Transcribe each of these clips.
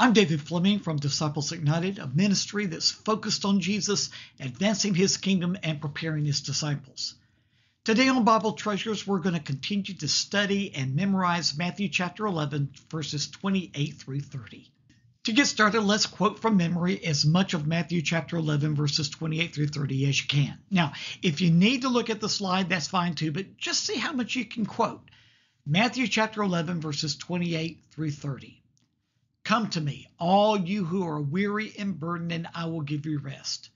I'm David Fleming from Disciples Ignited, a ministry that's focused on Jesus, advancing his kingdom, and preparing his disciples. Today on Bible Treasures, we're going to continue to study and memorize Matthew chapter 11, verses 28 through 30. To get started, let's quote from memory as much of Matthew chapter 11, verses 28 through 30 as you can. Now, if you need to look at the slide, that's fine too, but just see how much you can quote. Matthew chapter 11, verses 28 through 30. Come to me, all you who are weary and burdened, and I will give you rest.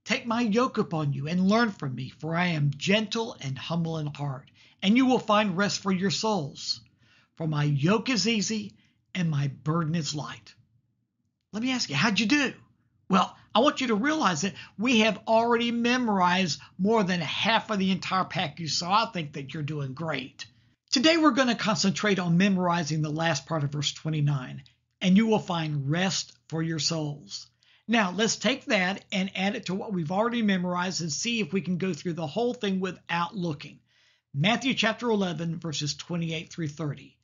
Take my yoke upon you and learn from me, for I am gentle and humble in heart, and you will find rest for your souls. For my yoke is easy and my burden is light. Let me ask you, how'd you do? Well, I want you to realize that we have already memorized more than half of the entire package, so I think that you're doing great. Today we're going to concentrate on memorizing the last part of verse 29. And you will find rest for your souls. Now, let's take that and add it to what we've already memorized and see if we can go through the whole thing without looking. Matthew chapter 11, verses 28 through 30.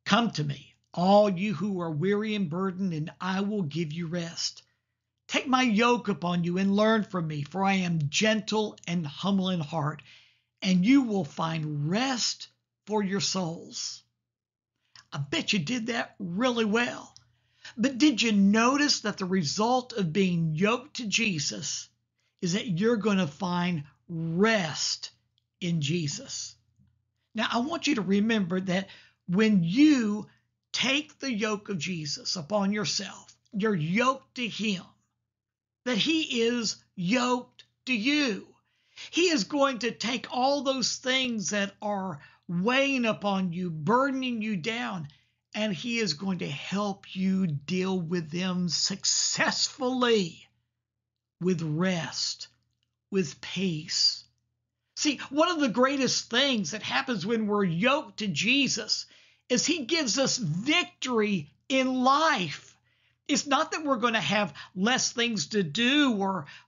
Come to me, all you who are weary and burdened, and I will give you rest. Take my yoke upon you and learn from me, for I am gentle and humble in heart, and you will find rest for your souls. I bet you did that really well. But did you notice that the result of being yoked to Jesus is that you're going to find rest in Jesus? Now, I want you to remember that when you take the yoke of Jesus upon yourself, you're yoked to him, that he is yoked to you. He is going to take all those things that are weighing upon you, burdening you down, and he is going to help you deal with them successfully, with rest, with peace. See, one of the greatest things that happens when we're yoked to Jesus is he gives us victory in life. It's not that we're going to have less things to do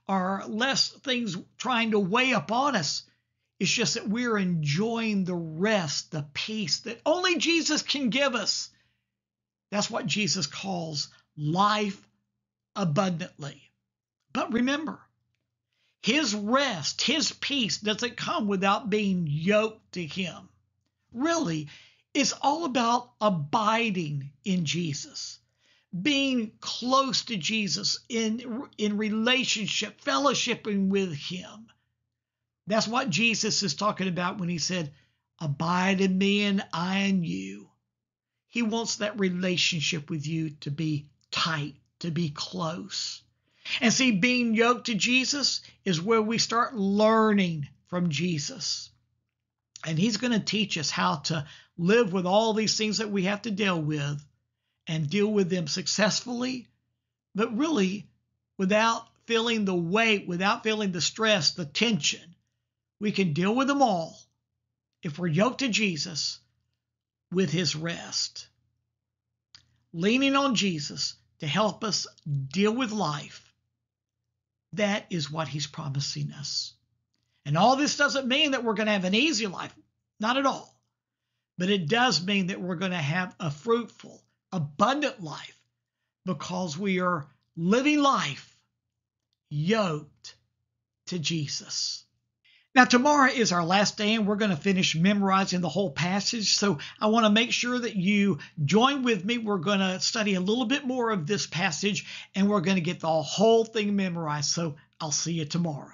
or less things trying to weigh upon us. It's just that we're enjoying the rest, the peace that only Jesus can give us. That's what Jesus calls life abundantly. But remember, his rest, his peace doesn't come without being yoked to him. Really, it's all about abiding in Jesus, being close to Jesus in relationship, fellowshipping with him. That's what Jesus is talking about when he said, abide in me and I in you. He wants that relationship with you to be tight, to be close. And see, being yoked to Jesus is where we start learning from Jesus. And he's going to teach us how to live with all these things that we have to deal with and deal with them successfully, but really without feeling the weight, without feeling the stress, the tension. We can deal with them all if we're yoked to Jesus with his rest. Leaning on Jesus to help us deal with life, that is what he's promising us. And all this doesn't mean that we're going to have an easy life, not at all. But it does mean that we're going to have a fruitful, abundant life because we are living life yoked to Jesus. Now, tomorrow is our last day, and we're going to finish memorizing the whole passage. So I want to make sure that you join with me. We're going to study a little bit more of this passage, and we're going to get the whole thing memorized. So I'll see you tomorrow.